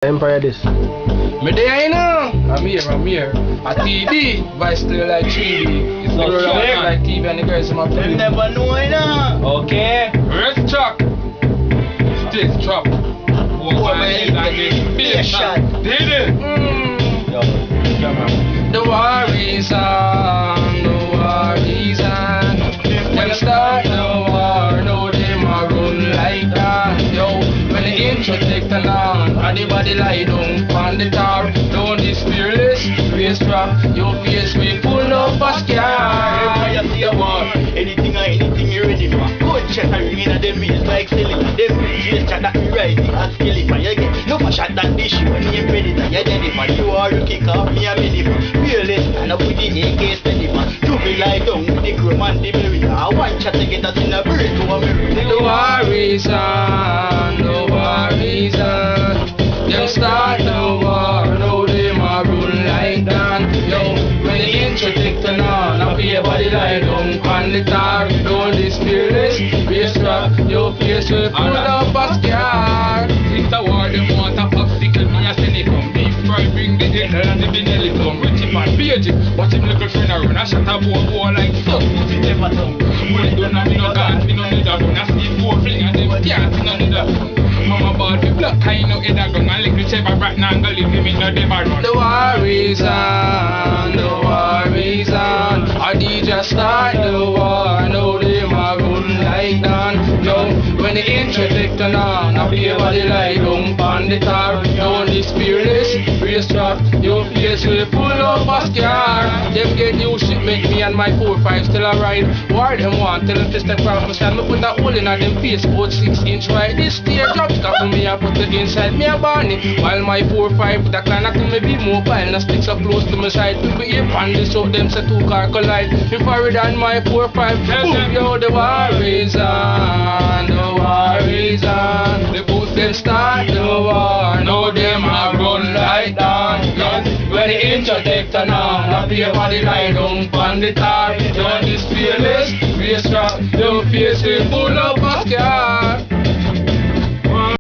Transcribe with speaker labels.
Speaker 1: Empire this.
Speaker 2: Me there, you know. I'm here. A TV, but still like 3D. It's not sure like TV and the girls in my
Speaker 3: You
Speaker 2: play.
Speaker 3: never know, you know.
Speaker 2: Okay. Red truck. Still truck.
Speaker 3: Boy, man,
Speaker 2: Like this.
Speaker 3: be a shot.
Speaker 2: Did it?
Speaker 3: Yo, come on.
Speaker 2: The war is on. The war is on. Them start the war. No, them a run like that. Yo, when the intro take the long. And the body lie down on the tar. Don't this fearless. Race trap. Your face we full of a scar.
Speaker 3: You see a war, anything you ready for. Gunshot and ringing at them is like silly. Them just chat that me right, as killing for you get. No for shot that dish when you predator, you're dead for. You are the kick off me a minute for. Fearless, and up with the AK steady for. To be lie down with the chrome and the berry. I want shot to get us in a bird to a mirror.
Speaker 2: The war is on. The war is on. Them start the war. No, them a run like that. Yo, when the intro take the on, I feel your body lie down on the tar. Don't this fearless. Race trap. Your face will full of a scar. It's a war. Them want a popsicle. Me a send it come. Beef fry. Bring the dinner and the vanilla come. Rich it and beige it. Watch him little friend a run. I shot a boy like fuck. If it ever done. When it done, I me no gun. Me no need a gun. I see four fling and them can't. Me no need a gun. Mama ball me block. I know it a gun. And lick the chever rat now and go leave me no dem a run. The war is on. The war is on. I DJ start the war. No them a run like that. Yo, when the intro take the on, I be body lie down on the tar. Don't this fearless. Race trap. Your face will full of a scar. Them get new shit make me and my 4-5 still a ride. War them want tell them to step out my stand. Me put a hole in a them face about 6-inch wide. This steer drop stop me I put it inside me a barney. While my 4-5 that line to me be mobile. Now sticks up close to my side. People here on this out them say two car collide. If I read on my 4-5 boom, yo the war is on. The war is on. The both them start the war. Now them a run like that. When the intro take turn on, I be a body lie down on the tar. Don't this fearless, race trap. Your face is full of a scar.